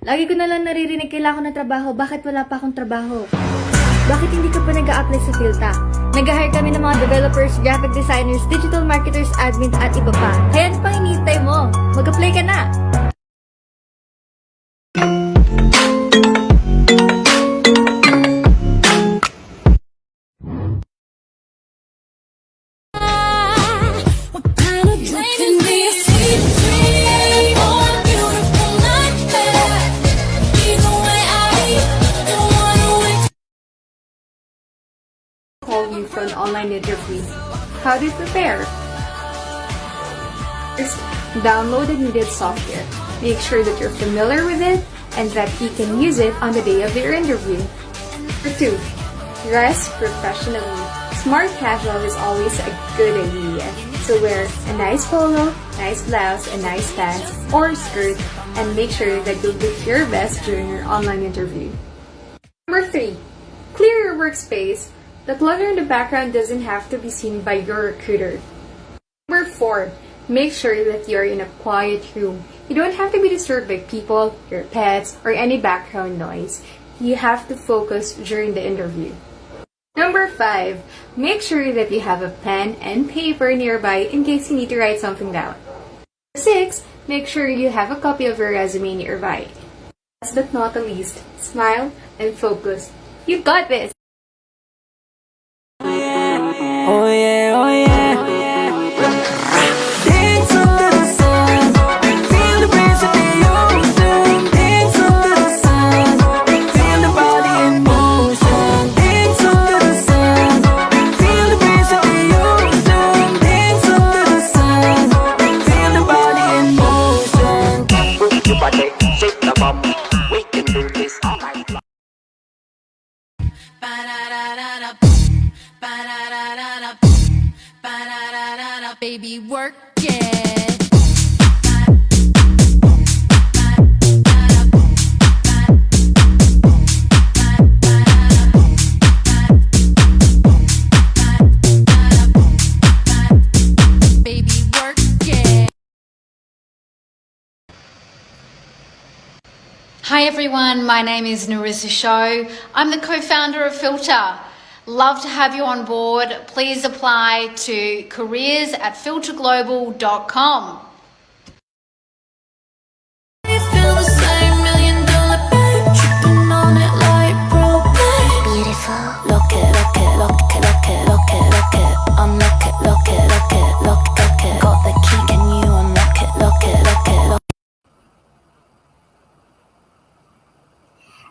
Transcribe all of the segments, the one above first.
Lagi ko na lang naririnig kailangan ko ng trabaho. Bakit wala pa akong trabaho? Bakit hindi ka pa nag-a-apply sa Philta? Nag-hire kami ng mga developers, graphic designers, digital marketers, admins, at iba pa. Kaya ano pang hinihintay mo? Mag-apply ka na! Call you for an online interview. How do you prepare? First, download the needed software. Make sure that you're familiar with it and that you can use it on the day of your interview. Number 2, dress professionally. Smart casual is always a good idea. So wear a nice polo, nice blouse, a nice pants or skirt, and make sure that you'll do your best during your online interview. Number 3, clear your workspace. The clutter in the background doesn't have to be seen by your recruiter. Number 4, make sure that you're in a quiet room. You don't have to be disturbed by people, your pets, or any background noise. You have to focus during the interview. Number 5, make sure that you have a pen and paper nearby in case you need to write something down. 6, make sure you have a copy of your resume nearby. Last but not the least, smile and focus. You got this! Oh yeah, oh yeah. Dance under the sun, feel the breeze of the ocean. Dance under the sun, feel the body in motion. Dance under the sun, feel the breeze of the ocean. Dance under the sun, feel the body in motion. Move your body, shake the bum. We can do this all night long. Baby, work it. Baby, work it. Hi everyone, my name is Narissa Show. I'm the co-founder of Filter. Love to have you on board. Please apply to careers@filterglobal.com. You feel the same $1,000,000 bag, tripping on it like propane. Beautiful. Look it, look it, look it, look it, look it, look it. Unlock it, look it, look it, look it, look it. Got the key, can you unlock it, look it, look it, look it.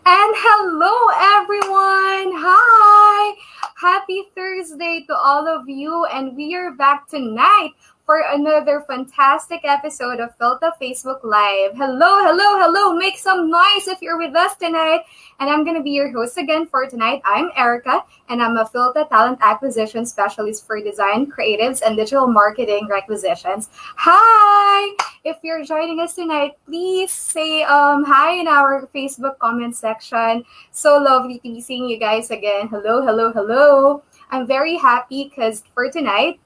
And hello everyone! Hi! Happy Thursday to all of you, and we are back tonight for another fantastic episode of Filta Facebook Live. Hello, hello, hello! Make some noise if you're with us tonight. And I'm going to be your host again for tonight. I'm Erica, and I'm a Filta Talent Acquisition Specialist for Design, Creatives, and Digital Marketing Requisitions. Hi! If you're joining us tonight, please say hi in our Facebook comment section. So lovely to be seeing you guys again. Hello, hello, hello. I'm very happy because for tonight,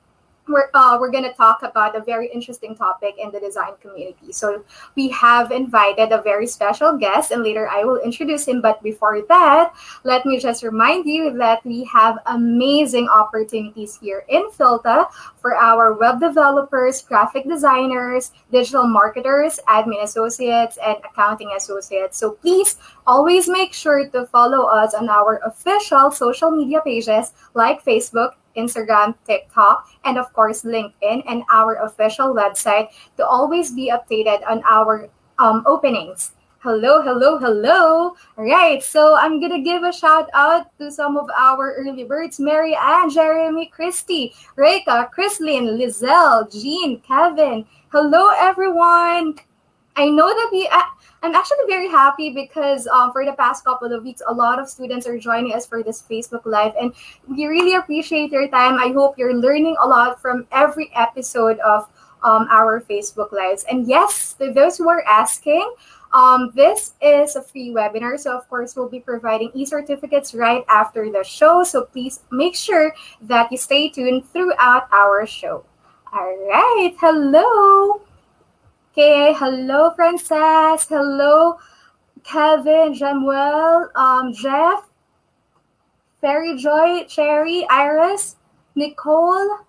we're going to talk about a very interesting topic in the design community. So we have invited a very special guest, and later I will introduce him. But before that, let me just remind you that we have amazing opportunities here in Filta for our web developers, graphic designers, digital marketers, admin associates, and accounting associates. So please always make sure to follow us on our official social media pages like Facebook, Instagram, TikTok, and of course LinkedIn, and our official website to always be updated on our openings. Hello, hello, hello. All right, so I'm going to give a shout out to some of our early birds: Mary Ann, Jeremy, Christy, Reka, Chrislyn, Lizelle, Jean, Kevin. Hello, everyone. I know that I'm actually very happy because for the past couple of weeks, a lot of students are joining us for this Facebook Live, and we really appreciate your time. I hope you're learning a lot from every episode of our Facebook Lives. And yes, to those who are asking, this is a free webinar. So of course, we'll be providing e-certificates right after the show. So please make sure that you stay tuned throughout our show. All right. Hello. Okay. Hello, Frances. Hello, Kevin, Jamuel, Jeff, Fairy Joy, Cherry, Iris, Nicole.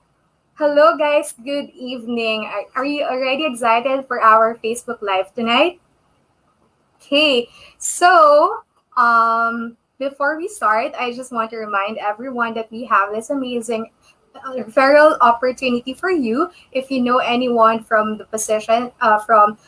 Hello, guys. Good evening. Are you already excited for our Facebook Live tonight? Okay, so before we start, I just want to remind everyone that we have this amazing referral opportunity for you. If you know anyone from the position, from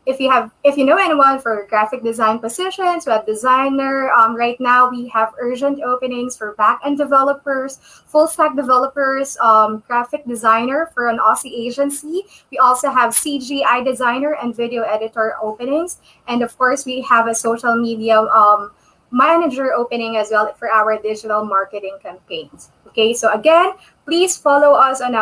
if you know anyone for graphic design positions, web designer, right now we have urgent openings for back-end developers, full stack developers, graphic designer for an Aussie agency. We also have CGI designer and video editor openings, and of course we have a social media manager opening as well for our digital marketing campaigns. Okay, so again, please follow us on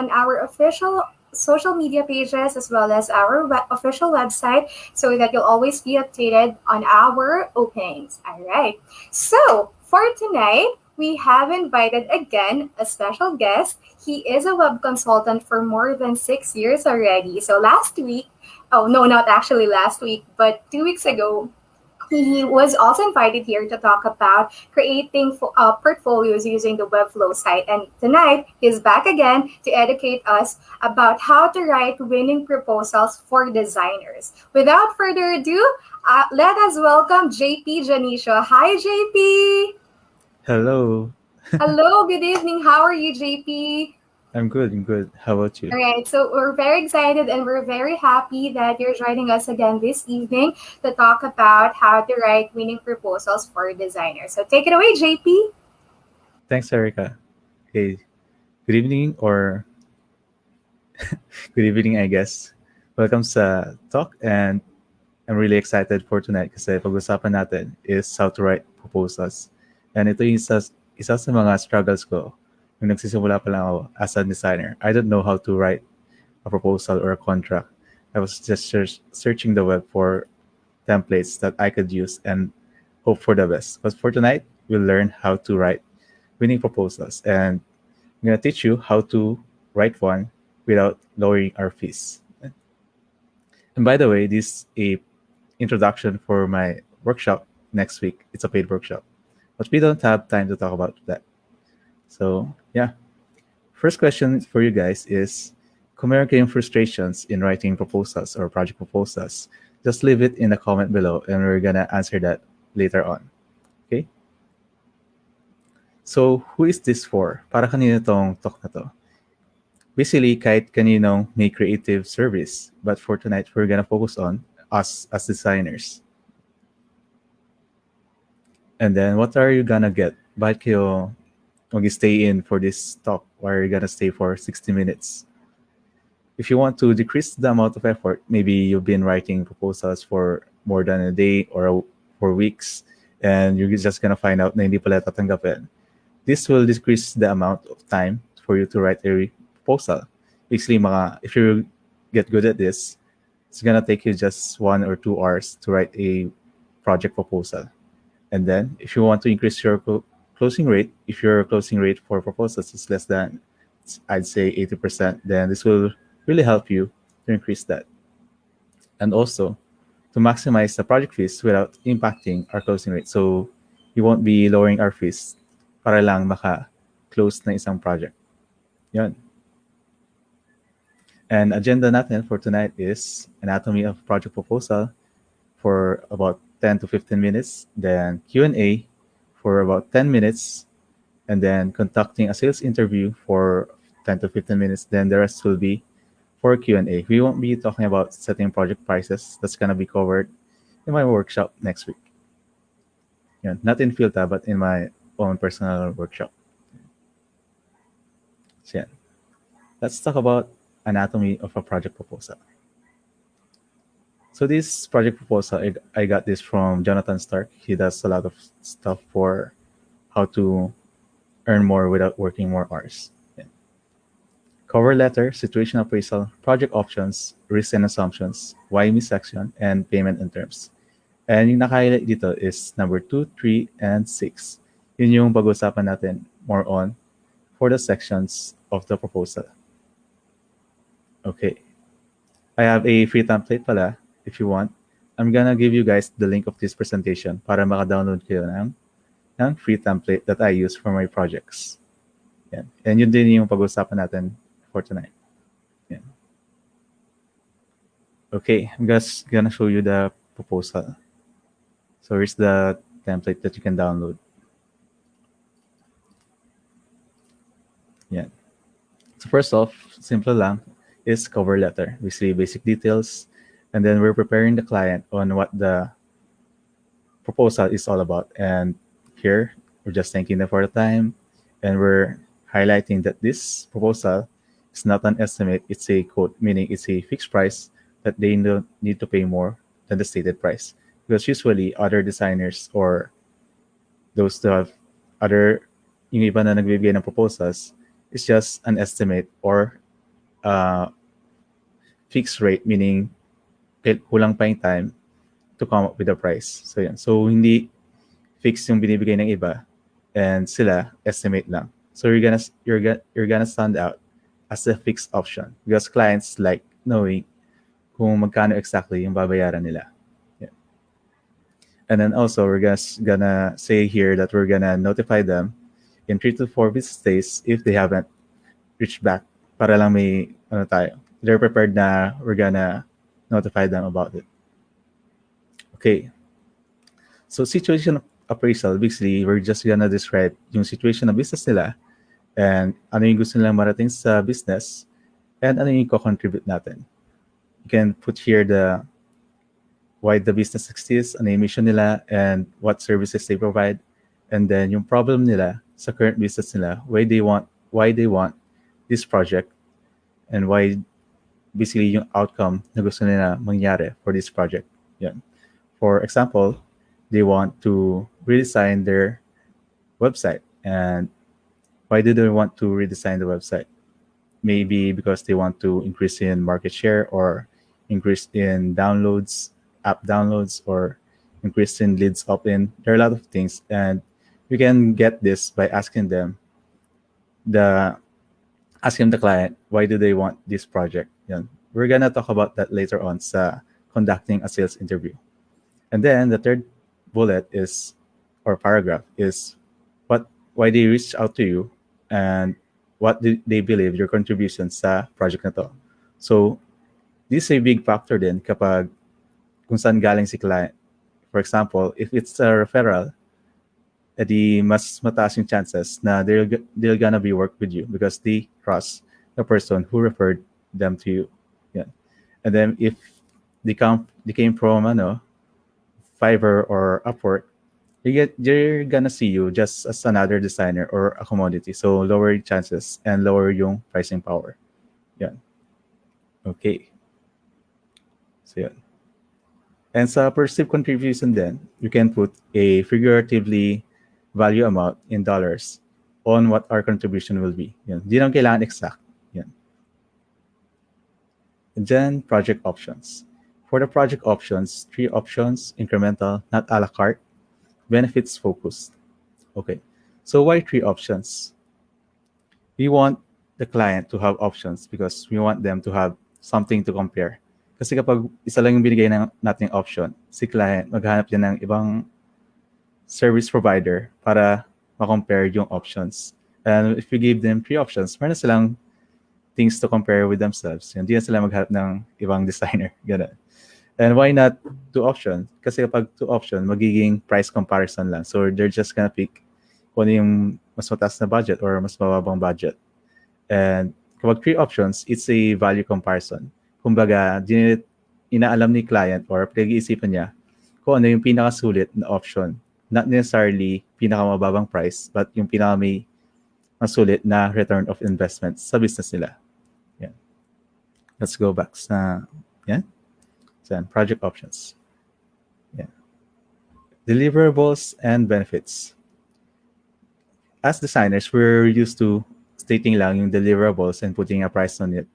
our official social media pages as well as our official website so that you'll always be updated on our openings. All right. So for tonight, we have invited again a special guest. He is a web consultant for more than 6 years already. So last week, oh no, not actually last week, but 2 weeks ago, he was also invited here to talk about creating portfolios using the Webflow site. And tonight, he's back again to educate us about how to write winning proposals for designers. Without further ado, let us welcome JP Janicio. Hi, JP. Hello. Hello, good evening. How are you, JP? I'm good. I'm good. How about you? All right, so we're very excited and we're very happy that you're joining us again this evening to talk about how to write winning proposals for designers. So take it away, JP. Thanks, Erica. Hey, good evening or good evening, I guess. Welcome sa talk, and I'm really excited for tonight kasi pag-usapan natin is how to write proposals. And ito yung isa sa mga struggles ko nung nagsisimula pa lang ako as a designer. I don't know how to write a proposal or a contract. I was just searching the web for templates that I could use and hope for the best. But for tonight, we'll learn how to write winning proposals. And I'm going to teach you how to write one without lowering our fees. And by the way, this is a introduction for my workshop next week. It's a paid workshop. But we don't have time to talk about that. So, yeah. First question for you guys is, kung meron kayong frustrations in writing proposals or project proposals, just leave it in the comment below and we're gonna answer that later on. Okay? So, who is this for? Para kanino tong talk na to? Basically, kahit kaninong may creative service. But for tonight, we're gonna focus on us as designers. And then, what are you gonna get? Bakit kayo mag-stay in for this talk? Why are you gonna stay for 60 minutes? If you want to decrease the amount of effort, maybe you've been writing proposals for more than a day or for weeks, and you're just gonna find out na hindi pala tatanggapin. This will decrease the amount of time for you to write a proposal. Basically, if you get good at this, it's gonna take you just 1 or 2 hours to write a project proposal. And then, if you want to increase your closing rate, if your closing rate for proposals is less than, I'd say 80%, then this will really help you to increase that. And also, to maximize the project fees without impacting our closing rate. So, you won't be lowering our fees para lang maka-close na isang project. Yun. And agenda natin for tonight is anatomy of project proposal for about 10 to 15 minutes, then Q&A for about 10 minutes, and then conducting a sales interview for 10 to 15 minutes. Then the rest will be for Q&A. We won't be talking about setting project prices. That's going to be covered in my workshop next week. Yeah, not in Filta, but in my own personal workshop. So yeah, let's talk about anatomy of a project proposal. So this project proposal, I got this from Jonathan Stark. He does a lot of stuff for how to earn more without working more hours. Yeah. Cover letter, situation appraisal, project options, risks and assumptions, WIME section, and payment and terms. And yung naka-highlight dito is number 2, 3, and 6. Yun yung pag-usapan natin more on for the sections of the proposal. Okay. I have a free template pala if you want. I'm gonna give you guys the link of this presentation para maka-download kayo ng free template that I use for my projects. Yan. And yun din yung pag-usapan natin for tonight. Yan. Okay, I'm just gonna show you the proposal. So here's the template that you can download. Yan. So first off, simple lang, is cover letter. We see basic details, and then we're preparing the client on what the proposal is all about. And here, we're just thanking them for the time, and we're highlighting that this proposal is not an estimate, it's a quote, meaning it's a fixed price that they don't need to pay more than the stated price. Because usually, other designers or those that have other, yung iba na nagbibigay ng proposals, it's just an estimate or fixed rate, meaning kulang pa yung time to come up with a price. So yan. So hindi fixed yung binibigay ng iba, and sila estimate lang. So you're gonna stand out as a fixed option because clients like knowing kung magkano exactly yung babayaran nila. Yeah. And then also we're just gonna say here that we're gonna notify them in 3 to 4 business days if they haven't reached back. Para lang may tayo. They're prepared na we're gonna notify them about it. Okay. So situation appraisal, basically, we're just gonna describe yung situation ng business nila and ano yung gusto nilang marating sa business and ano yung co-contribute natin. You can put here the why the business exists, ano yung mission nila, and what services they provide, and then yung problem nila sa current business nila, why they want this project, and why basically yung outcome na gusto nila mangyari for this project. Yan. For example, they want to redesign their website. And why do they want to redesign the website? Maybe because they want to increase in market share or increase in downloads, app downloads, or increase in leads opt-in. There are a lot of things. And you can get this by asking the client, why do they want this project? Yan. We're gonna talk about that later on sa conducting a sales interview. And then the third bullet is, or paragraph, is why they reached out to you and what do they believe your contribution sa project na to. So this is a big factor din kapag kung saan galing si client. For example, if it's a referral, edi mas mataas yung chances na they're gonna be work with you because they trust the person who referred them to you. Yeah. And then if they came from Fiverr or Upwork, they're gonna see you just as another designer or a commodity. So lower your chances and lower yung pricing power. Yeah. Okay. So yeah. And sa perceived contribution then, you can put a figuratively value amount in dollars on what our contribution will be. Yan. Di naman kailangan exact. Yan. And then project options. For the project options, 3 options, incremental, not a la carte, benefits focused. Okay. So why 3 options? We want the client to have options because we want them to have something to compare. Kasi kapag isa lang yung binigay nating option, si client maghanap yan ng ibang service provider para ma-compare yung options. And if we give them 3 options, meron silang things to compare with themselves. Hindi na sila maghanap ng ibang designer. Ganun. And why not 2 options? Kasi kapag 2 options, magiging price comparison lang. So they're just gonna pick kung ano yung mas mataas na budget or mas mababang budget. And kapag 3 options, it's a value comparison. Kumbaga, inaalam ni client or pinag-iisipan niya kung ano yung pinakasulit na option. Not necessarily pinakamababang price, but yung may masulit na return of investment sa business nila. Yeah. Let's go back sa project options. Yeah. Deliverables and benefits. As designers, we're used to stating lang yung deliverables and putting a price on it.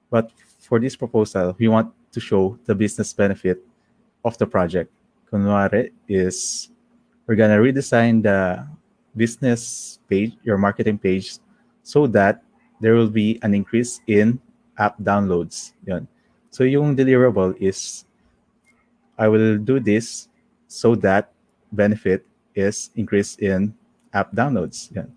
But for this proposal, we want to show the business benefit of the project. Kunwari is we're gonna redesign the business page, your marketing page, so that there will be an increase in app downloads. Yun. So yung deliverable is I will do this so that benefit is increase in app downloads. Yan.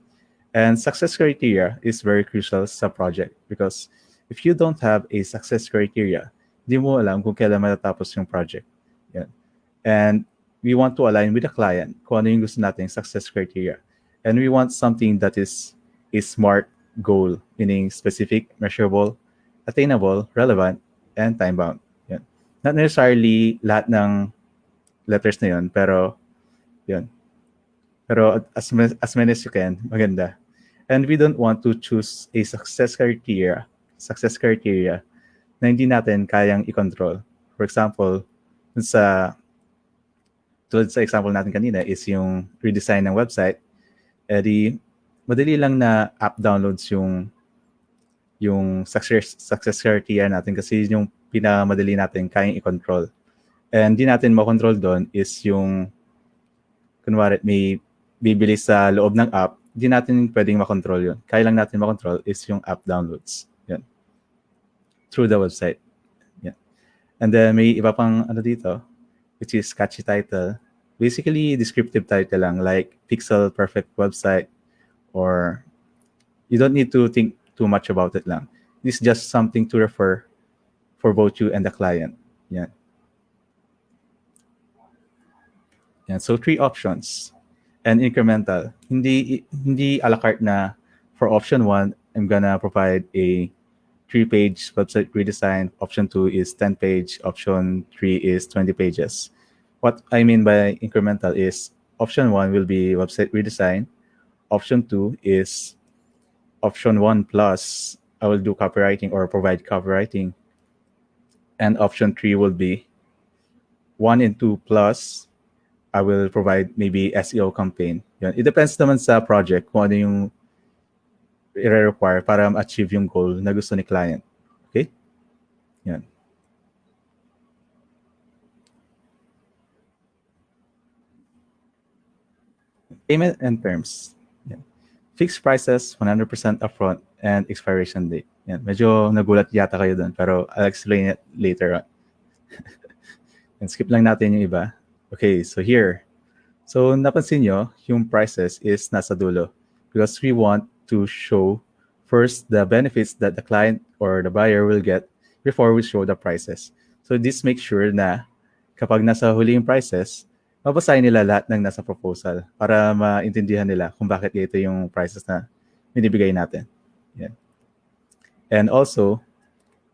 And success criteria is very crucial sa project because if you don't have a success criteria, di mo alam kung kailan matatapos yung project. Yan. And we want to align with the client kung ano yung gusto nating success criteria. And we want something that is a SMART goal, meaning specific, measurable, attainable, relevant, and time-bound. Yan. Not necessarily lahat ng letters na yun, pero yun. Pero as many as you can, maganda. And we don't want to choose a success criteria na hindi natin kayang i-control. For example, tulad sa example natin kanina is yung redesign ng website, edi madali lang na app downloads yung success criteria natin kasi yung pinakamadali natin kayang i-control. And di natin makontrol doon is yung kunwari may bibili sa loob ng app, di natin pwedeng makontrol yun. Kaya lang natin makontrol is yung app downloads. Yan. Through the website. Yan. And then may iba pang ano dito, which is catchy title. Basically, descriptive title lang like pixel perfect website, or you don't need to think too much about it lang. This is just something to refer for both you and the client. Yan. Yan. So 3 options and incremental. Hindi a la carte na for option 1, I'm gonna provide a 3-page website redesign. Option 2 is 10-page. Option 3 is 20 pages. What I mean by incremental is option 1 will be website redesign. Option 2 is option 1 plus I will do copywriting or provide copywriting. And option 3 will be 1 and 2 plus I will provide maybe SEO campaign. Yan. It depends naman sa project kung ano yung i-require para ma-achieve yung goal na gusto ni client. Okay? Yan. Payment and terms. Yan. Fixed prices, 100% upfront, and expiration date. Yan. Medyo nagulat yata kayo doon, pero I'll explain it later on. And skip lang natin yung iba. Okay, so here. So napansin nyo, yung prices is nasa dulo because we want to show first the benefits that the client or the buyer will get before we show the prices. So this makes sure na kapag nasa huli yung prices, mabasahin nila lahat ng nasa proposal para maintindihan nila kung bakit ito yung prices na binibigay natin. Yan. And also,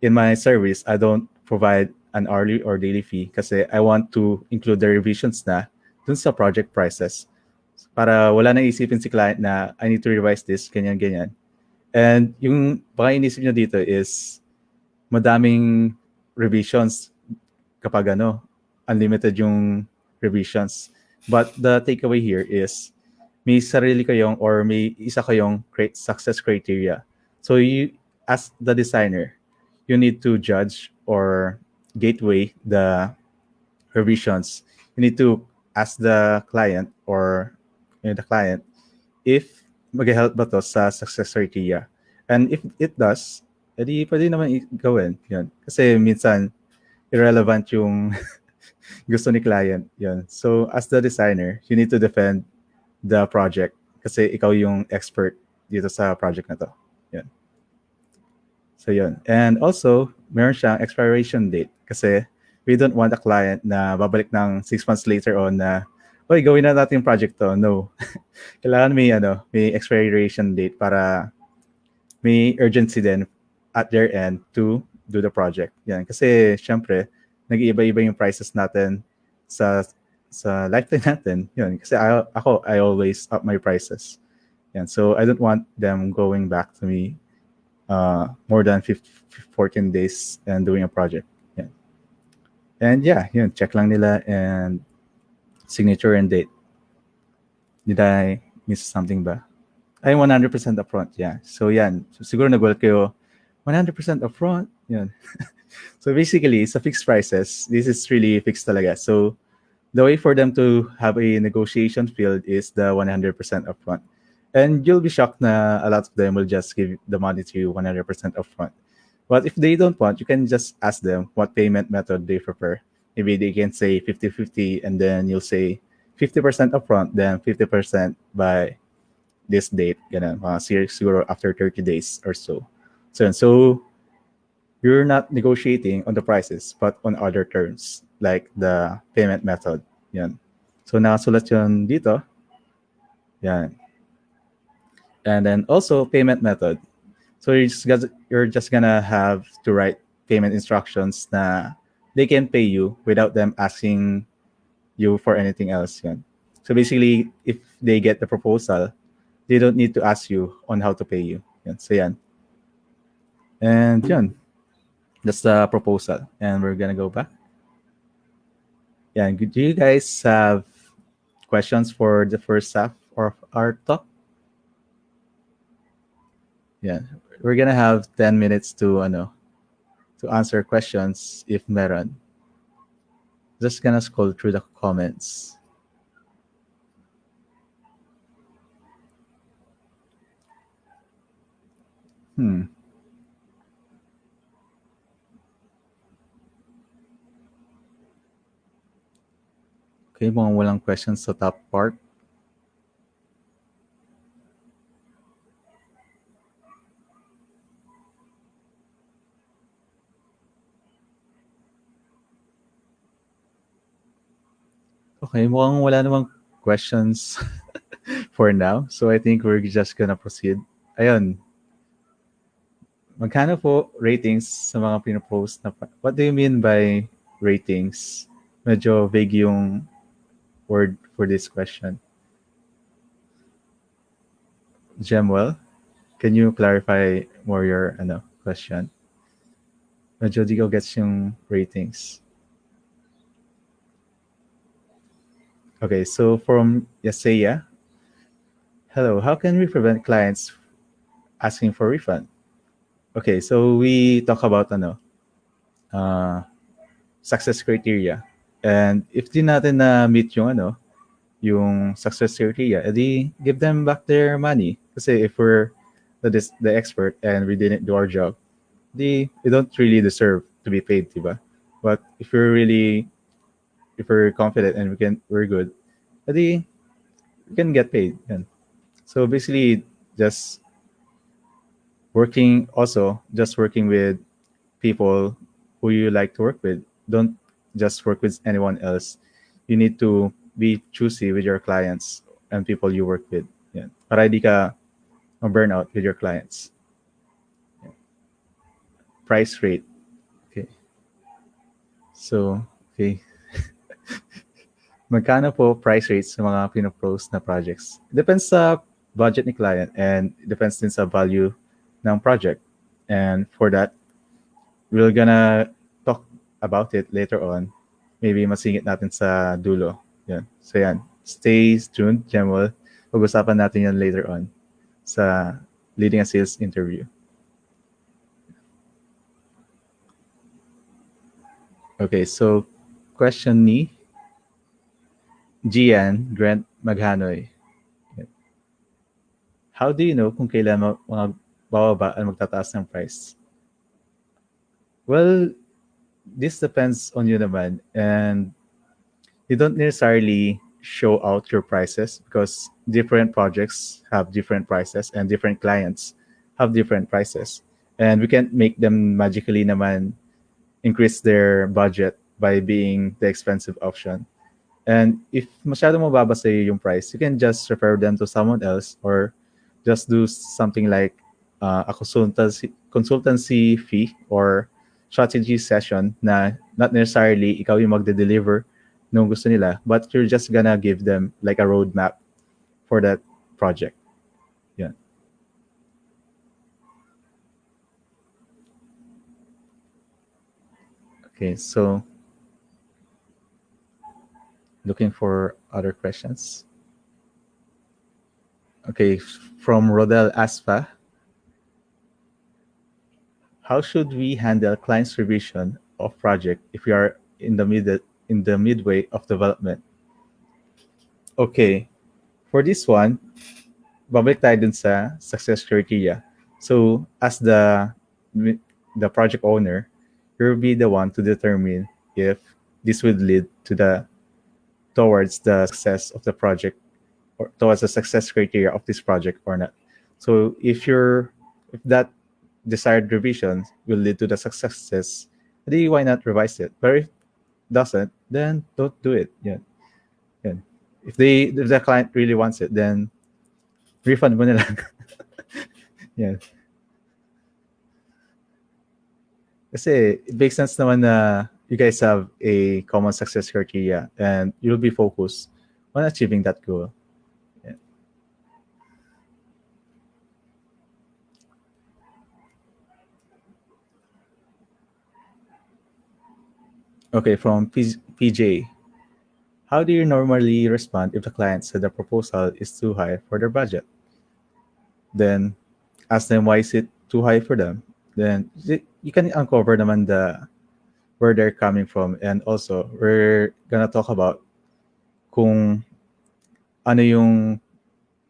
in my service, I don't provide an hourly or daily fee kasi I want to include the revisions na dun sa project prices para wala nang isipin si client na I need to revise this, ganyan. And yung baka inisip nyo dito is madaming revisions kapag unlimited yung revisions. But the takeaway here is may sarili kayong or may isa kayong success criteria. So you, as the designer, you need to judge or gateway the revisions. You need to ask the client or the client if mag-help ba to sa success criteria. And if it does, edi pwede naman gawin. Yan. Kasi minsan, irrelevant yung gusto ni client. Yan. So as the designer, you need to defend the project kasi ikaw yung expert dito sa project na to. Yan. So yun. And also, meron siyang expiration date kasi we don't want a client na babalik ng 6 months later on na, oy, gawin na natin yung project to. No. Kailangan may expiration date para may urgency din at their end to do the project. Yan. Kasi, syempre, nag-iiba-iba yung prices natin sa lifetime natin. Yun. Kasi I always up my prices. Yan. So, I don't want them going back to me more than 14 days and doing a project. Yan. And yeah, yun. Check lang nila and signature and date. Did I miss something ba? Ay, 100% upfront. Yeah. So, yan. So, siguro nagulat kayo, 100% upfront. Yan. So, basically, sa fixed prices, this is really fixed talaga. So, the way for them to have a negotiation field is the 100% upfront. And you'll be shocked na a lot of them will just give the money to you 100% upfront. But if they don't want, you can just ask them what payment method they prefer. maybe they can say 50-50, and then you'll say 50% upfront, then 50% by this date, ganun, siguro after 30 days or so. So you're not negotiating on the prices, but on other terms, like the payment method. Yan. So nakasulat yun dito. Yan. And then also payment method. So you're just gonna have to write payment instructions na they can pay you without them asking you for anything else. Yan. So basically, if they get the proposal, they don't need to ask you on how to pay you. Yan. So yan. And yan. That's the proposal. And we're gonna go back. Yeah. Do you guys have questions for the first half of our talk? Yeah. We're gonna have 10 minutes to answer questions if meron. Just gonna scroll through the comments. Okay, mukhang walang questions sa top part. Okay, mukhang wala namang questions for now. So I think we're just gonna proceed. Ayun. Magkano po ratings sa mga pinopost na what do you mean by ratings? Medyo vague yung word for this question. Gemwell, can you clarify more your question? Medyo di ko gets yung ratings. Okay, so from Yasaya, hello, how can we prevent clients asking for refund? Okay, so we talk about success criteria. And if di natin na meet yung success criteria, edi give them back their money. Kasi if we're the expert and we didn't do our job, we don't really deserve to be paid, diba? But if we're confident and we're good, edi we can get paid. Yan. So basically, just working with people who you like to work with. Don't just work with anyone else. You need to be choosy with your clients and people you work with. Yan. Para hindi ka burn out with your clients. Yan. Price rate. Okay. So, okay. Magkano po price rates sa mga pinopost na projects? Depends sa budget ni client and depends din sa value ng project. And for that, we're gonna talk about it later on. Maybe masingit natin sa dulo. Yan. So yan. Stay tuned, Gemwell. Pag-usapan natin yan later on sa leading a sales interview. Okay, so question ni Gian Grant Maghanoy. How do you know kung kailan mga bababa at magtataas ng price? Well, this depends on you naman, and you don't necessarily show out your prices because different projects have different prices and different clients have different prices, and we can't make them magically naman increase their budget by being the expensive option. And if masyado mababa sa iyo yung price, you can just refer them to someone else or just do something like a consultancy fee or strategy session na not necessarily ikaw yung magde-deliver nung gusto nila, but you're just gonna give them like a roadmap for that project. Yeah. Okay, so looking for other questions. Okay, from Rodel Aspa. How should we handle client's revision of project if we are in the midway of development? Okay, for this one, babalik tayo dun sa success criteria. So, as the project owner, you'll be the one to determine if this would lead towards the success of the project, or towards the success criteria of this project or not. So if that desired revision will lead to the successes, then why not revise it? But if doesn't, then don't do it. Yeah. Yeah. If the client really wants it, then refund mo na lang. Yeah. Kasi it makes sense naman na you guys have a common success criteria and you'll be focused on achieving that goal. Yeah. Okay, from PJ. How do you normally respond if the client said the proposal is too high for their budget? Then ask them why is it too high for them. Then you can uncover naman where they're coming from, and also we're gonna talk about kung ano yung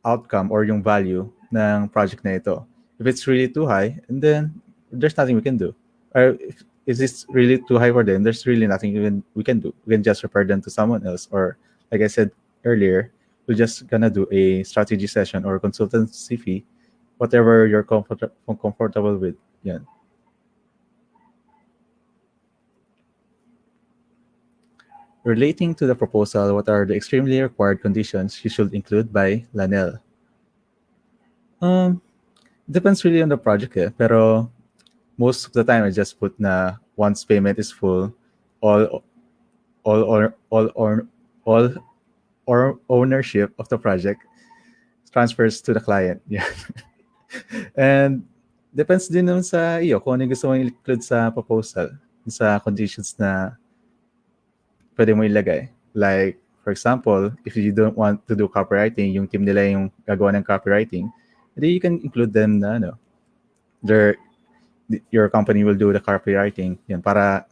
outcome or yung value ng project na ito. If it's really too high, and then there's nothing we can do. Or if it's really too high for them, there's really nothing we can do. We can just refer them to someone else, or like I said earlier, we're just gonna do a strategy session or consultancy fee, whatever you're comfortable with. Yeah. Relating to the proposal, what are the extremely required conditions you should include by Lanel? Depends really on the project, pero most of the time I just put na once payment is full, all ownership of the project transfers to the client. Yeah. And depends din naman sa iyo kung ano gusto mong include sa proposal, sa conditions na pwede mo ilagay. Like, for example, if you don't want to do copywriting, yung team nila yung gagawa ng copywriting, then you can include them na your company will do the copywriting. Yan, para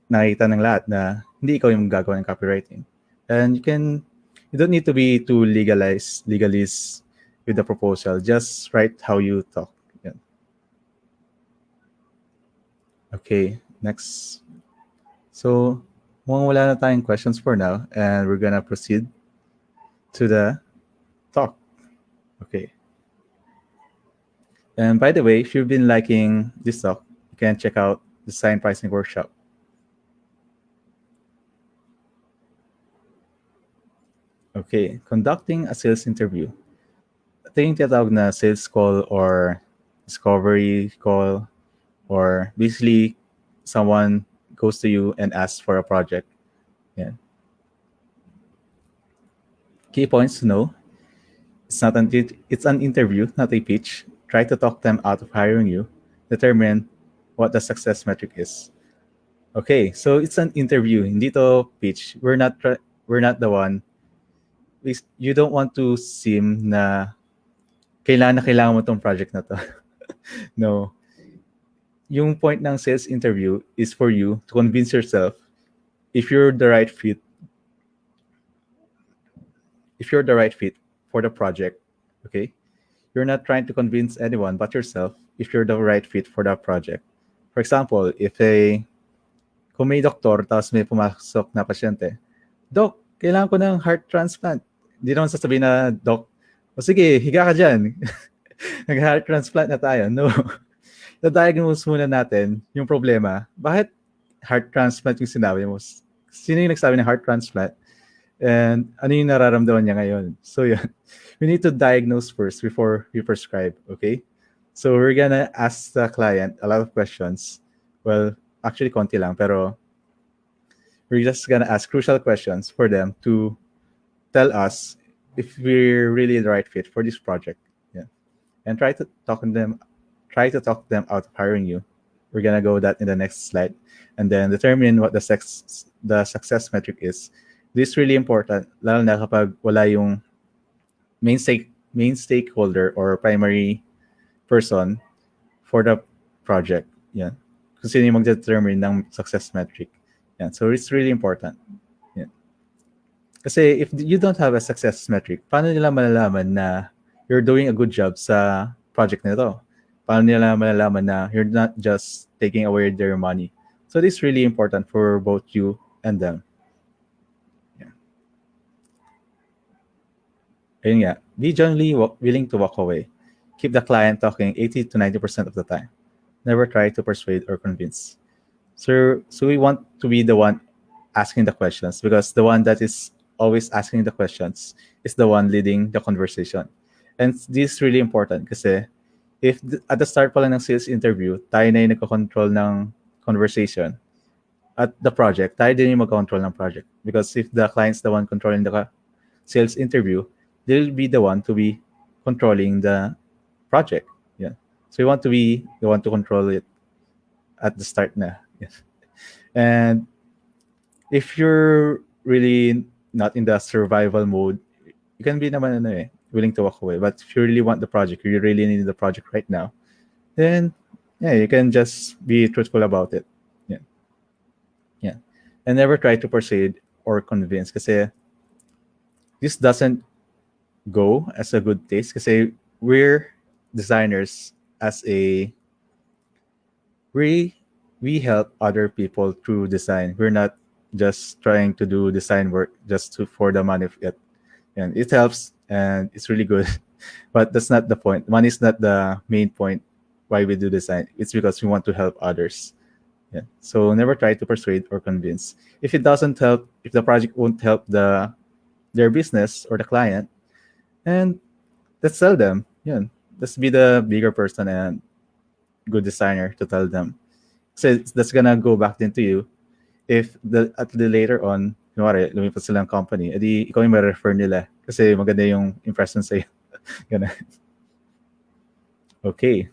nakita ng lahat na hindi ikaw yung gagawa ng copywriting. And you don't need to be too legalist with the proposal. Just write how you talk. Yan. Okay, next. So, mukhang wala na tayong questions for now, and we're gonna proceed to the talk. Okay. And by the way, if you've been liking this talk, you can check out the Design Pricing Workshop. Okay, conducting a sales interview. Ito yung tinatawag na sales call or discovery call, or basically someone goes to you and asks for a project. Yeah. Key points to know. It's an interview, not a pitch. Try to talk them out of hiring you. Determine what the success metric is. Okay, so it's an interview. Hindi to pitch. We're not the one. You don't want to seem na kailangan mo tong project na to. No. Yung point ng sales interview is for you to convince yourself if you're the right fit. If you're the right fit for the project, okay? You're not trying to convince anyone but yourself if you're the right fit for that project. For example, kung may doktor tapos may pumasok na pasyente, Doc, kailangan ko ng heart transplant. Hindi naman sasabihin na, Doc, o sige, higa ka dyan. Nag-heart transplant na tayo. No. Na-diagnose muna natin yung problema. Bakit heart transplant yung sinabi mo? Sino yung nagsabi ng heart transplant? And ano yung nararamdaman niya ngayon? So yun. We need to diagnose first before we prescribe, okay? So we're gonna ask the client a lot of questions. Well, actually konti lang, pero we're just gonna ask crucial questions for them to tell us if we're really the right fit for this project. Yeah. And try to talk them out of hiring you. We're gonna go that in the next slide, and then determine what the success metric is. This is really important, lalo na kapag wala yung main stakeholder or primary person for the project. Yeah. Kung sino yung mag-determine ng success metric. Yeah. So it's really important. Yeah. Kasi if you don't have a success metric, paano nila malalaman na you're doing a good job sa project nito? Paano nila malalaman na you're not just taking away their money? So this is really important for both you and them. Yeah. Ayun nga, be genuinely willing to walk away. Keep the client talking 80 to 90% of the time. Never try to persuade or convince. So we want to be the one asking the questions, because the one that is always asking the questions is the one leading the conversation. And this is really important kasi if at the start pa lang ng sales interview, tayo na yung nagko-control ng conversation at the project, tayo din yung mag-control ng project. Because if the client's the one controlling the sales interview, they'll be the one to be controlling the project. Yeah. So we want to be the one to control it at the start na. Yeah. And if you're really not in the survival mode, you can be naman willing to walk away. But if you really want the project, you really need the project right now, then yeah, you can just be truthful about it. Yeah. Yeah. And never try to persuade or convince, kasi this doesn't go as a good taste, kasi we're designers as a we help other people through design. We're not just trying to do design work just for the money of it. And it helps and it's really good. But that's not the point. Money is not the main point why we do design. It's because we want to help others. Yeah. So never try to persuade or convince. If it doesn't help, if the project won't help their business or the client, and let's tell them. Yeah. Let's be the bigger person and good designer to tell them. So that's gonna go back into you. If at the later on, kunwari, lumipat silang company, edi ikaw yung ma-refer nila kasi maganda yung impression sa'yo. Ganun. Okay.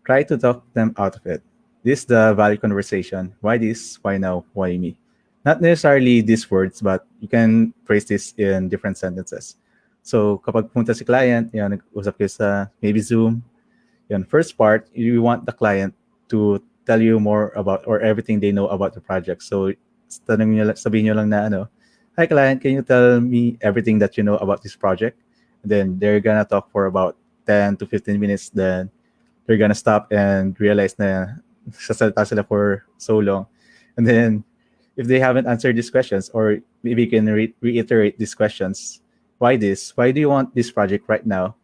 Try to talk them out of it. This is the value conversation. Why this? Why now? Why me? Not necessarily these words, but you can phrase this in different sentences. So kapag punta si client, yan, nag-usap kayo sa maybe Zoom, yan, first part, you want the client to tell you more about or everything they know about the project. So sabihin nyo lang na hi client, can you tell me everything that you know about this project? And then they're gonna talk for about 10 to 15 minutes. Then they're gonna stop and realize na sasalita sila for so long. And then if they haven't answered these questions, or maybe you can reiterate these questions. Why this? Why do you want this project right now?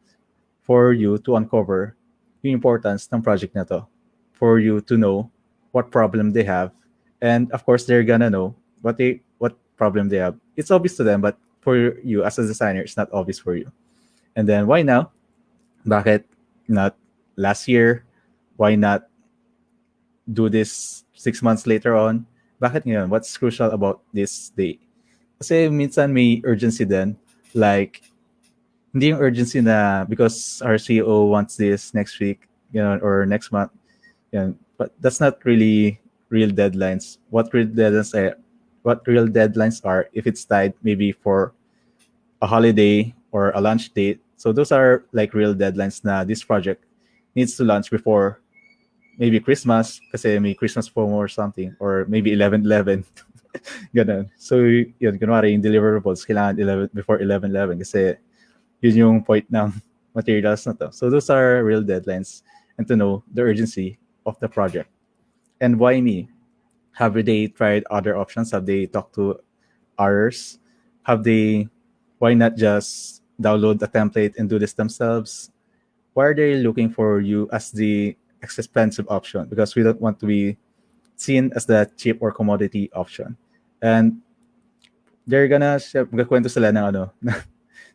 For you to uncover the importance ng project na to. For you to know what problem they have. And of course, they're gonna know what problem they have. It's obvious to them, but for you as a designer, it's not obvious for you. And then why now? Bakit not last year? Why not do this 6 months later on? Bakit ngayon? What's crucial about this day? Kasi minsan may urgency din. Like, hindi yung urgency na because our CEO wants this next week, or next month. But that's not really real deadlines. What real deadlines are if it's tied maybe for a holiday or a launch date. So those are like real deadlines na this project needs to launch before maybe Christmas, kasi may Christmas promo or something, or maybe 11/11. Ganun. So yun, kunwari yung deliverables kailangan before 11/11 kasi yun yung point ng materials na to. So those are real deadlines, and to know the urgency of the project. And why me? Have they tried other options? Have they talked to others? Why not just download a template and do this themselves? Why are they looking for you as the expensive option? Because we don't want to be seen as the cheap or commodity option. And they're magkakwento sila ng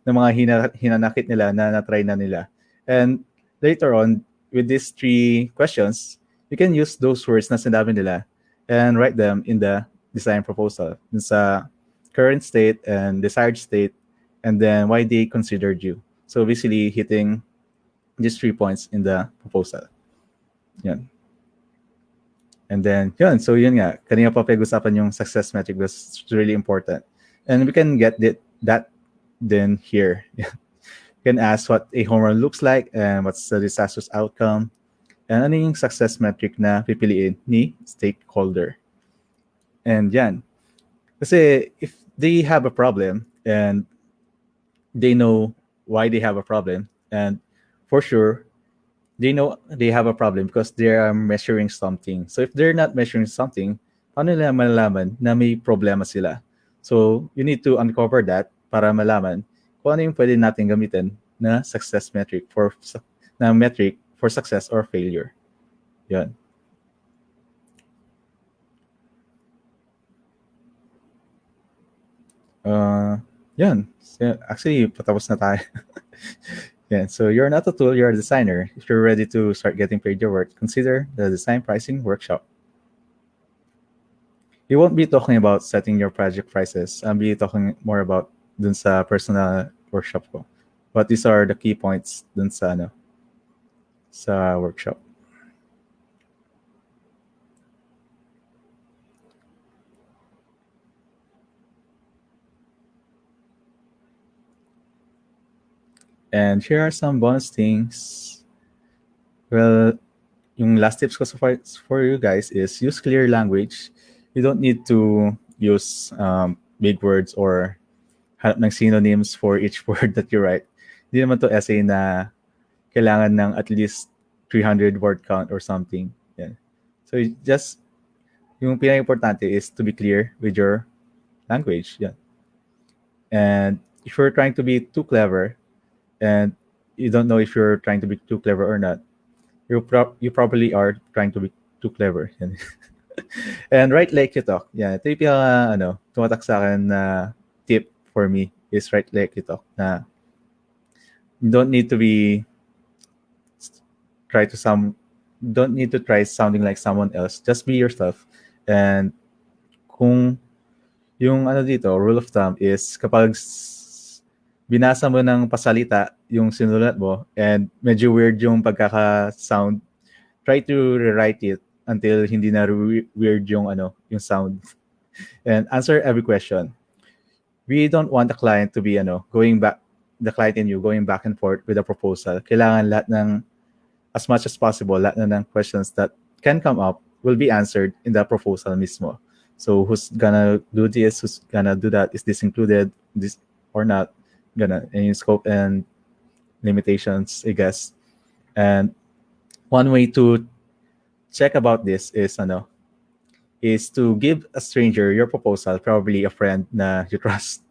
ng mga hinanakit nila na na-try na nila. And later on, with these 3 questions, you can use those words na sinabi nila and write them in the design proposal. Sa current state and desired state, and then why they considered you. So basically hitting these 3 points in the proposal. Yan. And then, so yun nga, kanina pa pag-usapan yung success metric, because it's really important. And we can get that then here. You can ask what a home run looks like and what's the disastrous outcome. And ano yung success metric na pipiliin ni stakeholder. And yan. Kasi if they have a problem and they know why they have a problem, and for sure, they know they have a problem because they are measuring something. So if they're not measuring something, paano nila malalaman na may problema sila? So you need to uncover that para malaman kung ano yung pwede natin gamitin na success metric na metric for success or failure. Yan. Yan. Actually, patapos na tayo. Yeah, so you're not a tool, you're a designer. If you're ready to start getting paid your work, consider the design pricing workshop. You won't be talking about setting your project prices. I'll be talking more about dun sa personal workshop ko. But these are the key points dun sa workshop. And here are some bonus things. Well, yung last tips ko so far for you guys is use clear language. You don't need to use big words or hanap ng synonyms for each word that you write. Hindi naman to essay na kailangan ng at least 300 word count or something. Yeah. So yung pinaka-importante is to be clear with your language. Yeah. And if you're trying to be too clever, and you don't know if you're trying to be too clever or not, you probably are trying to be too clever. And write like you talk. Yeah, ito yung tumatak sa akin na tip for me is write like you talk. Na you don't need to try sounding like someone else. Just be yourself. And kung yung dito, rule of thumb is kapag binasa mo ng pasalita yung sinulat mo and medyo weird yung pagkaka-sound, try to rewrite it until hindi na weird yung sound. And answer every question. We don't want the client to be the client and you going back and forth with a proposal. Kailangan lahat ng, as much as possible, lahat na ng questions that can come up will be answered in the proposal mismo. So who's gonna do this, who's gonna do that, is this included, this or not? In scope and limitations, I guess. And one way to check about this is to give a stranger your proposal, probably a friend na you trust,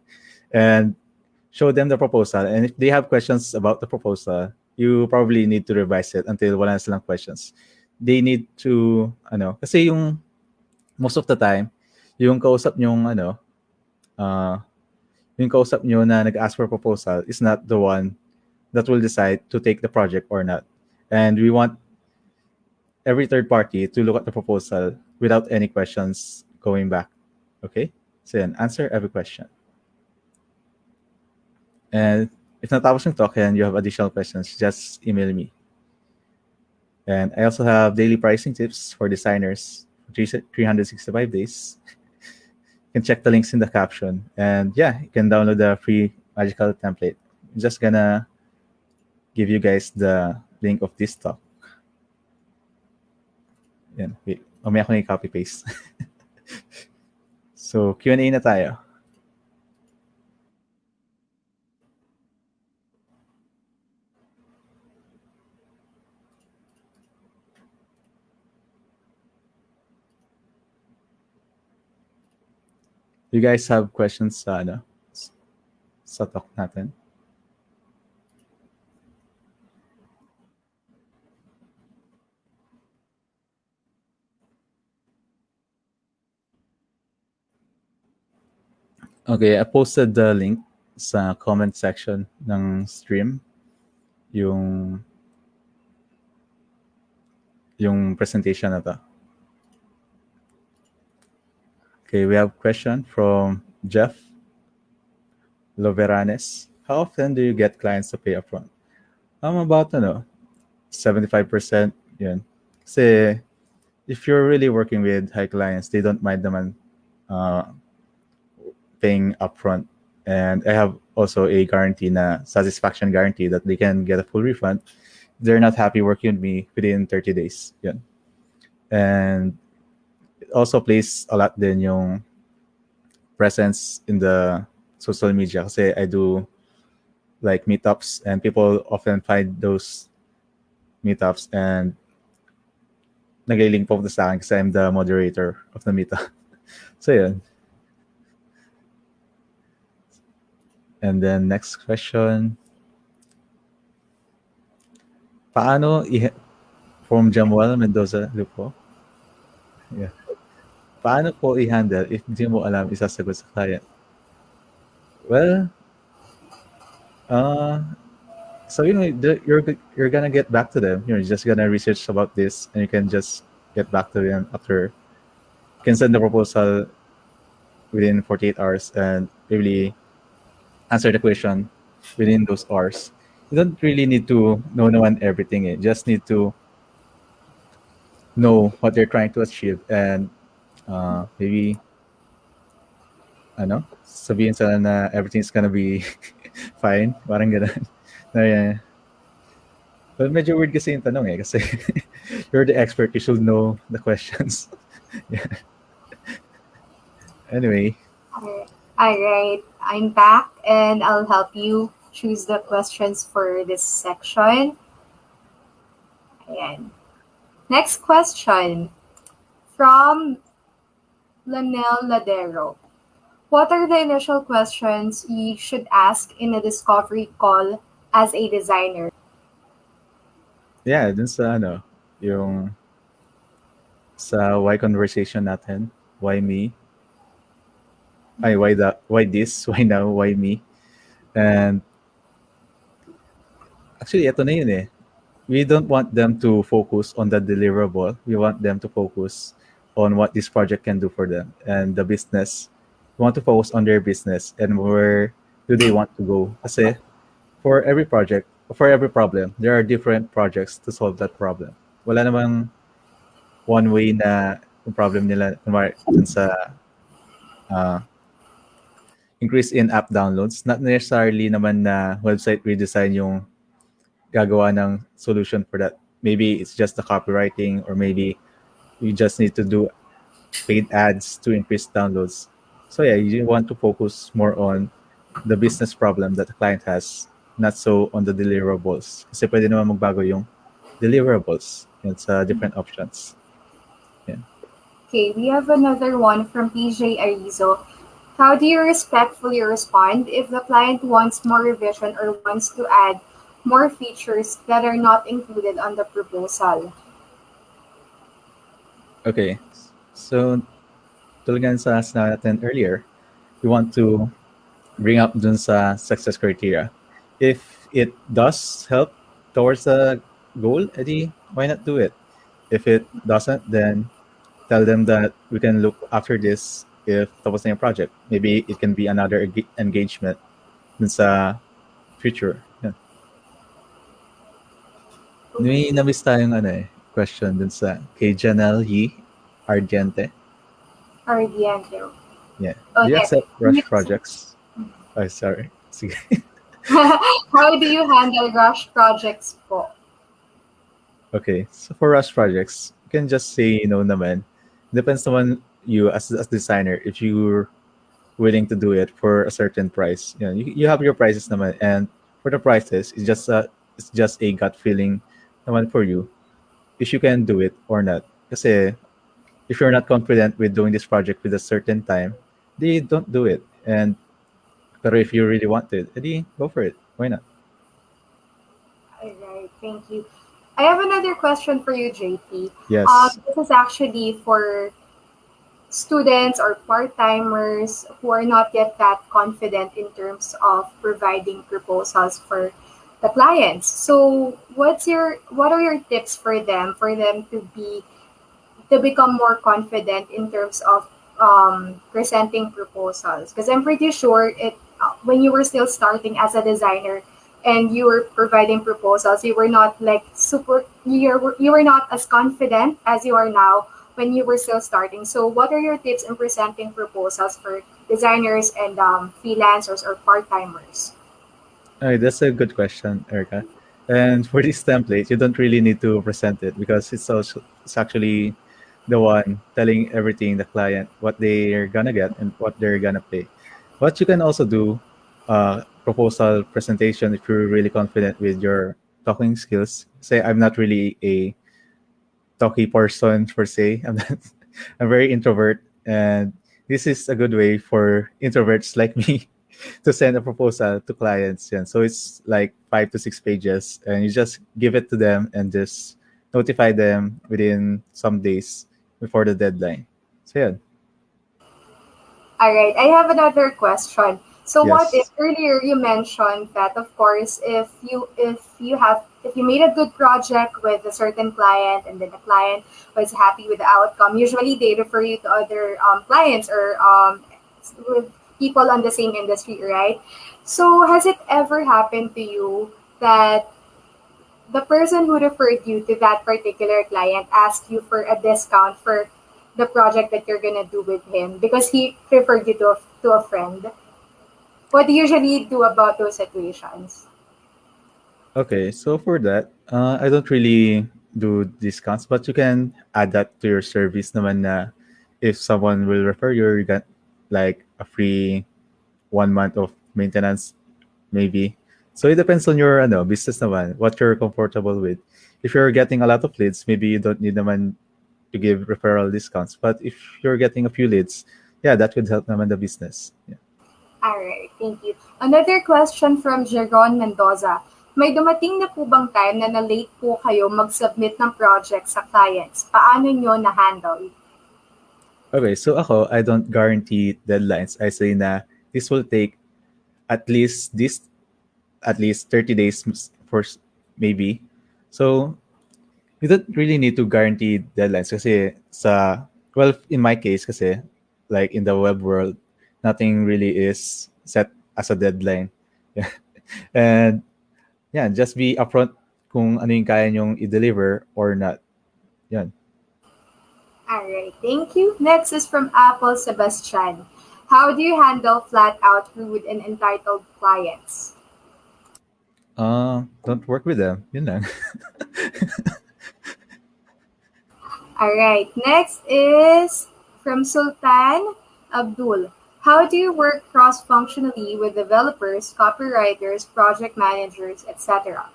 and show them the proposal. And if they have questions about the proposal, you probably need to revise it until wala na silang questions. They need to kasi yung most of the time yung kausap nyong yung kausap nyo na nag-ask for proposal is not the one that will decide to take the project or not. And we want every third party to look at the proposal without any questions going back. Okay? So then, answer every question. And if natapos yung talk and you have additional questions, just email me. And I also have daily pricing tips for designers for 365 days. You can check the links in the caption. And yeah, you can download the free magical template. I'm just gonna give you guys the link of this talk. Yan, wait. Mamaya ko na i-copy paste. So, Q&A na tayo. You guys have questions sa talk natin? Okay, I posted the link sa comment section ng stream. Yung presentation na to. Okay, we have a question from Jeff Loveranes. How often do you get clients to pay upfront? About 75%. Yun. Kasi if you're really working with high clients, they don't mind naman paying upfront. And I have also a guarantee satisfaction guarantee that they can get a full refund. They're not happy working with me within 30 days. Yun. And it also plays a lot din yung presence in the social media kasi I do like meetups and people often find those meetups and nag-link po sa akin kasi I'm the moderator of the meetup. So yun. And then next question. Paano from Jamuel Mendoza Lupo? Yeah. Paano po i-handle if di mo alam isasagot sa client? Well, so you're gonna get back to them. You're just gonna research about this, and you can just get back to them after. You can send the proposal within 48 hours and really answer the question within those hours. You don't really need to know naman everything. You just need to know what they're trying to achieve and maybe sabihin sila na everything's gonna be fine. Parang ganun. But medyo weird kasi yung tanong eh. Kasi you're the expert. You should know the questions. Yeah. Anyway. Alright, I'm back and I'll help you choose the questions for this section. Ayan. Next question from Lanel Ladero. What are the initial questions you should ask in a discovery call as a designer? Yeah, dun sa yung sa why conversation natin, why me? Why this? Why now? Why me? And actually, ito na yun eh. We don't want them to focus on the deliverable. We want them to focus on what this project can do for them and the business. We want to focus on their business and where do they want to go. Kasi for every project, for every problem, there are different projects to solve that problem. Wala namang one way na yung problem nila, kunwari, dun sa increase in app downloads. Not necessarily naman na website redesign yung gagawa ng solution for that. Maybe it's just the copywriting or maybe you just need to do paid ads to increase downloads. So yeah, you want to focus more on the business problem that the client has, not so on the deliverables. Kasi pwede naman magbago yung deliverables. It's different options. Yeah. Okay, we have another one from PJ Arizo. How do you respectfully respond if the client wants more revision or wants to add more features that are not included on the proposal? Okay, so tulad nga sa sinabi natin earlier, we want to bring up dun sa success criteria. If it does help towards the goal, edi why not do it? If it doesn't, then tell them that we can look after this if tapos na yung project. Maybe it can be another engagement dun sa future. Yeah. May na-miss tayong question dun sa kay Janelle Yi Ardiente. Ardiente. Yeah. Oh, Do you yeah. accept rush projects? Oh, sorry. Sige. How do you handle rush projects po? Okay. So for rush projects, you can just say no naman. Depends naman you as designer if you're willing to do it for a certain price. You have your prices naman, and for the prices, it's just a gut feeling naman for you if you can do it or not. Kasi if you're not confident with doing this project with a certain time, they don't do it. But if you really want it, then go for it. Why not? All right, thank you. I have another question for you, JP. Yes. This is actually for students or part-timers who are not yet that confident in terms of providing proposals for the clients. So what are your tips for them to become more confident in terms of presenting proposals? Because I'm pretty sure when you were still starting as a designer and you were providing proposals, you were not you were not as confident as you are now when you were still starting. So what are your tips in presenting proposals for designers and freelancers or part-timers? That's a good question, Erica. And for this template, you don't really need to present it because it's actually the one telling everything the client what they're gonna get and what they're gonna pay. But you can also do proposal presentation if you're really confident with your talking skills. Say I'm not really a talky person per se. I'm not, I'm very introvert, and this is a good way for introverts like me to send a proposal to clients. Yeah. So it's like 5 to 6 pages, and you just give it to them and just notify them within some days before the deadline. So yeah, All right, I have another question. So what if yes. earlier you mentioned that of course if you made a good project with a certain client and then the client was happy with the outcome, usually they refer you to other clients or with people on the same industry, right? So has it ever happened to you that the person who referred you to that particular client asked you for a discount for the project that you're gonna do with him because he referred you to a friend? What do you usually do about those situations? Okay, so for that, I don't really do discounts, but you can add that to your service naman na if someone will refer you, you get like a free 1 month of maintenance, maybe. So it depends on your business naman, what you're comfortable with. If you're getting a lot of leads, maybe you don't need naman to give referral discounts. But if you're getting a few leads, yeah, that would help naman the business. Yeah. All right, thank you. Another question from Jeron Mendoza. May dumating na po bang time na na-late po kayo mag-submit ng project sa clients? Paano nyo na-handle? Okay, so ako, I don't guarantee deadlines. I say na this will take at least this at least 30 days for maybe. So you don't really need to guarantee deadlines kasi well, in my case kasi like in the web world, nothing really is set as a deadline. Yeah. And yeah, just be upfront kung ano yung kaya nyong i-deliver or not. Yan. All right, thank you. Next is from Apple Sebastian. How do you handle flat-out rude and entitled clients? Don't work with them. Yun lang. All right, next is from Sultan Abdul. How do you work cross-functionally with developers, copywriters, project managers, etc.?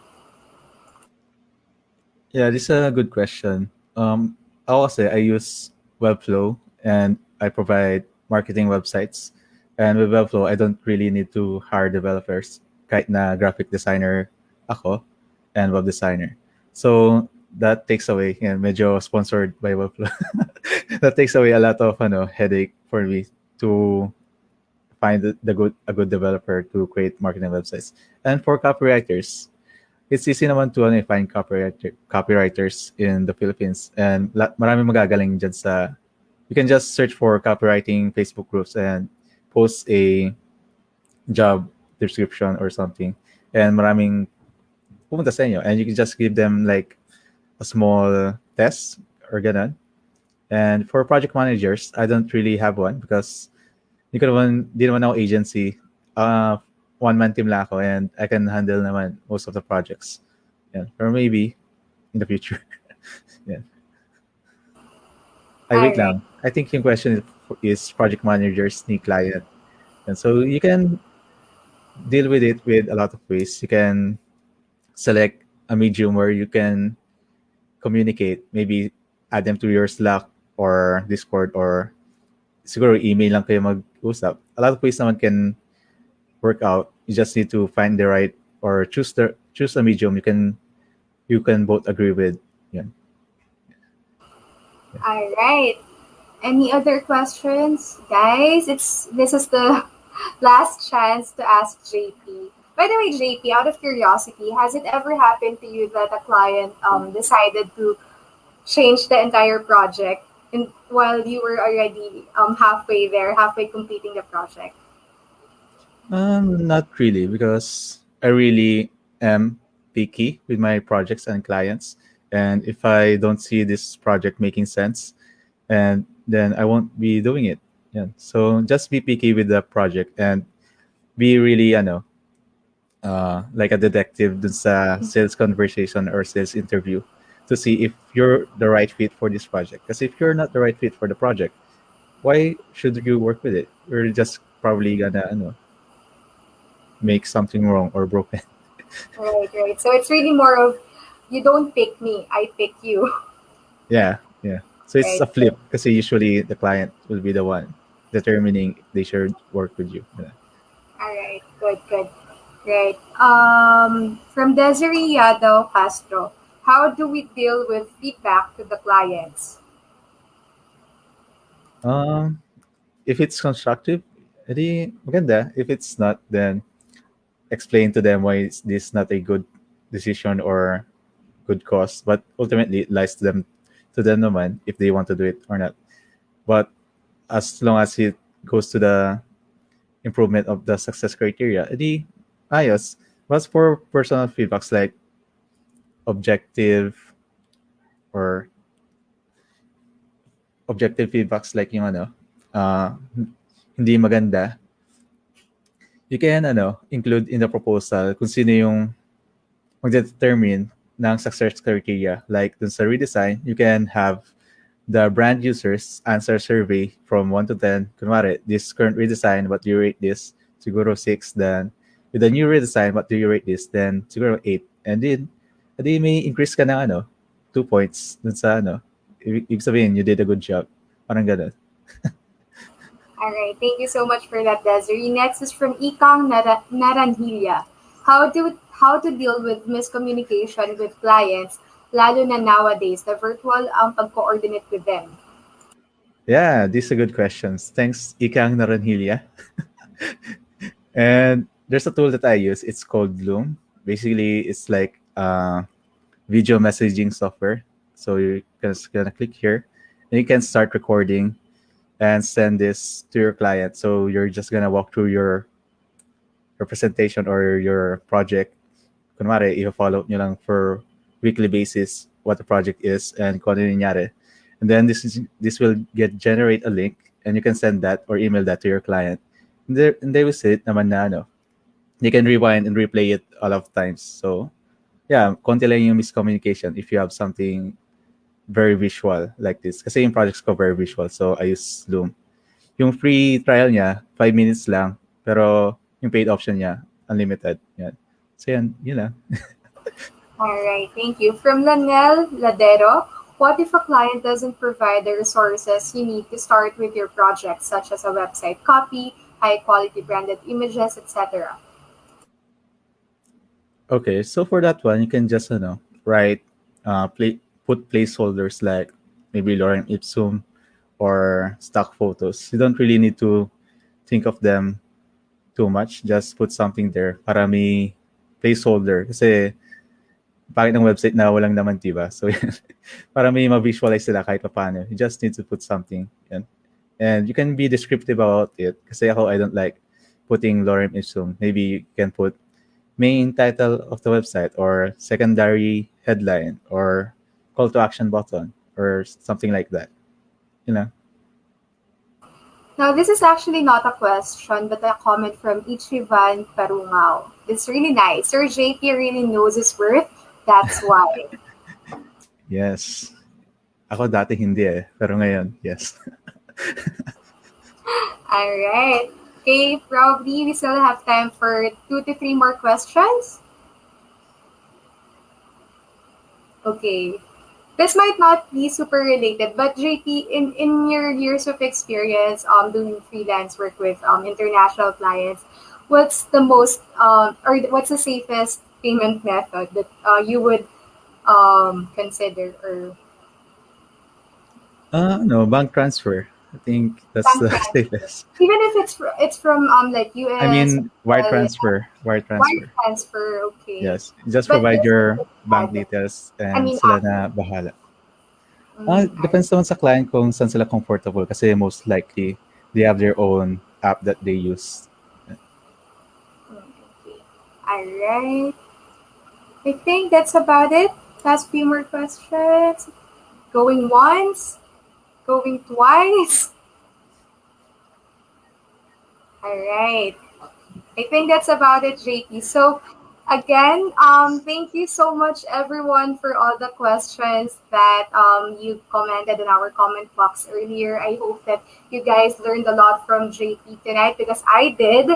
Yeah, this is a good question. Ako kasi, I use Webflow and I provide marketing websites. And with Webflow, I don't really need to hire developers kahit na graphic designer ako and web designer. So that takes away, medyo sponsored by Webflow. That takes away a lot of headache for me to find a good developer to create marketing websites. And for copywriters, it's easy naman to find copywriters in the Philippines. And marami magagaling dyan sa, you can just search for copywriting Facebook groups and post a job description or something. And maraming pumunta sa inyo. And you can just give them like a small test or ganun. And for project managers, I don't really have one because di naman ako agency. One-man team lang ako and I can handle naman most of the projects. Yeah. Or maybe in the future. Yeah. Ay, wait Alright. lang. I think yung question is project managers ni client. And so you can deal with it with a lot of ways. You can select a medium where you can communicate. Maybe add them to your Slack or Discord or siguro email lang kayo mag-usap. A lot of ways naman can work out. You just need to find the right or choose a medium you can both agree with. Yeah. All right. Any other questions, guys? This is the last chance to ask JP. By the way, JP, out of curiosity, has it ever happened to you that a client decided to change the entire project while you were already halfway there, halfway completing the project? Not really, because I really am picky with my projects and clients. And if I don't see this project making sense, and then I won't be doing it. Yeah. So just be picky with the project and be really, like a detective dun sa sales conversation or sales interview to see if you're the right fit for this project. Because if you're not the right fit for the project, why should you work with it? You're just probably gonna make something wrong or broken. Right, right. So it's really more of you don't pick me, I pick you. Yeah, yeah. So it's Right. a flip because usually the client will be the one determining if they should work with you. Yeah. All right. Good, good. Right. From Desiree Yadav Castro, how do we deal with feedback to the clients? Um, if it's constructive, edi maganda. If it's not, then explain to them why is this not a good decision or good cause. But ultimately, it lies to them naman if they want to do it or not. But as long as it goes to the improvement of the success criteria, edi ayos. But for personal feedbacks like objective or objective feedbacks like yung ano, uh, hindi maganda, you can include in the proposal kung sino yung magdetermine ng success criteria. Like dun sa redesign, you can have the brand users answer survey from 1 to 10. Kunwari, this current redesign, what do you rate this? Siguro 6. Then, with the new redesign, what do you rate this? Then, siguro 8. And then, edi may increase ka ng 2 points dun sa ibig sabihin, you did a good job. Parang ganun. All right. Thank you so much for that, Desiree. Next is from Ikang Naranhilia. How to deal with miscommunication with clients, lalo na nowadays, the virtual ang pag-coordinate with them. Yeah, these are good questions. Thanks, Ikang Naranhilia. And there's a tool that I use. It's called Loom. Basically, it's like video messaging software. So you're just gonna click here, and you can start recording and send this to your client. So you're just gonna walk through your presentation or your project. Kunwari, i-follow nyo lang for weekly basis what the project is and kung ano yung nangyari. And then this will generate a link, and you can send that or email that to your client. And they will see it naman na they can rewind and replay it a lot of times. So yeah, konti lang yung miscommunication if you have something very visual like this. Kasi yung projects ko very visual, so I use Loom. Yung free trial niya, 5 minutes lang, pero yung paid option niya, unlimited. Yan. So yan, yun lang. All right. Thank you. From Lanel Ladero, what if a client doesn't provide the resources you need to start with your project, such as a website copy, high-quality branded images, etc.? Okay, so for that one, you can just write, put placeholders like maybe Lorem Ipsum or stock photos. You don't really need to think of them too much. Just put something there para may placeholder. Kasi bakit ng website na walang naman, diba? So para may ma-visualize sila kahit paano. You just need to put something. Yan. And you can be descriptive about it. Kasi ako, I don't like putting Lorem Ipsum. Maybe you can put main title of the website or secondary headline or call to action button or something like that. You know? Now, this is actually not a question, but a comment from Ichivan Parungao. It's really nice. Sir JP really knows his worth. That's why. Yes. Ako dati hindi pero ngayon, yes. All right. Okay, probably we still have time for 2 to 3 more questions. Okay. This might not be super related, but JP, in your years of experience doing freelance work with international clients, what's the most or what's the safest payment method that you would consider or No, bank transfer. I think that's bank the transfer? safest. Even if it's from like US. I mean, wire transfer. Wire transfer, okay. Yes. Just But provide this your is bank private. details I and mean, sila na bahala. Mm, Depends naman sa client kung saan sila comfortable kasi most likely they have their own app that they use. okay. All right. I think that's about it. Last few more questions. Going once, going twice. All right. I think that's about it, JP. So again, thank you so much everyone for all the questions that you commented in our comment box earlier. I hope that you guys learned a lot from JP tonight because I did.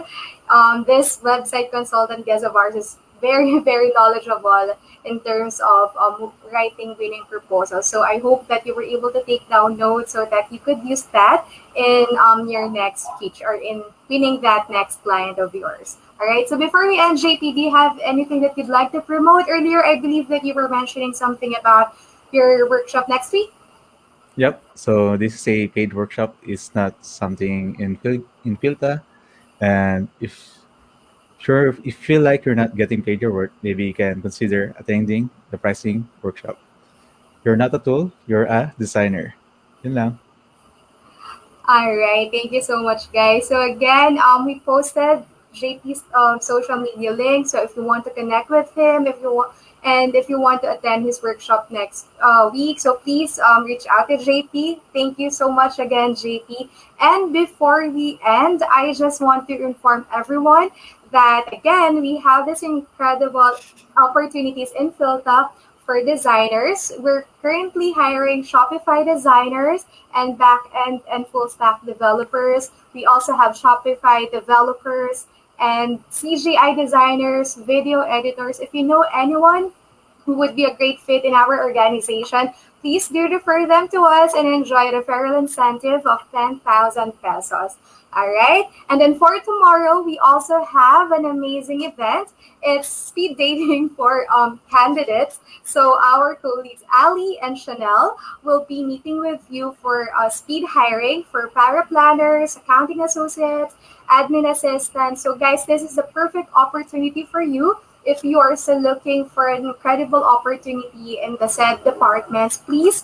This website consultant guest of ours is very, very knowledgeable in terms of writing winning proposals. So I hope that you were able to take down notes so that you could use that in your next pitch or in winning that next client of yours. All right. So before we end, JP, do you have anything that you'd like to promote? Earlier, I believe that you were mentioning something about your workshop next week. Yep. So this is a paid workshop. It's not something in Filta. And if you feel like you're not getting paid your work, maybe you can consider attending the pricing workshop. You're not a tool, you're a designer. Yun lang. All right, thank you so much, guys. So again, we posted JP's social media link. So if you want to connect with him, if you want to attend his workshop next week, so please reach out to JP. Thank you so much again, JP. And before we end, I just want to inform everyone that again we have this incredible opportunities in Philta for designers. We're currently hiring Shopify designers and back-end and full-stack developers. We also have Shopify developers and CGI designers, video editors. If you know anyone who would be a great fit in our organization, please do refer them to us and enjoy a referral incentive of 10,000 pesos. All right. And then for tomorrow, we also have an amazing event. It's speed dating for candidates. So our colleagues Ali and Chanel will be meeting with you for speed hiring for paraplanners, accounting associates, admin assistants. So guys, this is the perfect opportunity for you. If you are still looking for an incredible opportunity in the said departments, please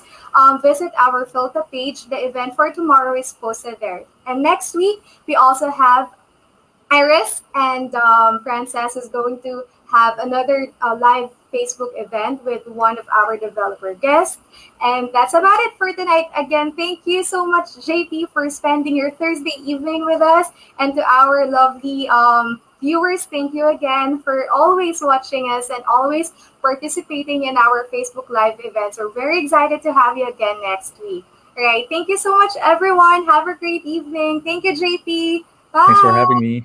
visit our Filta page. The event for tomorrow is posted there. And next week, we also have Iris and Frances is going to have another live Facebook event with one of our developer guests. And that's about it for tonight. Again, thank you so much, JP, for spending your Thursday evening with us. And to our lovely viewers, thank you again for always watching us and always participating in our Facebook Live events. We're very excited to have you again next week. All right. Thank you so much, everyone. Have a great evening. Thank you, JP. Bye. Thanks for having me.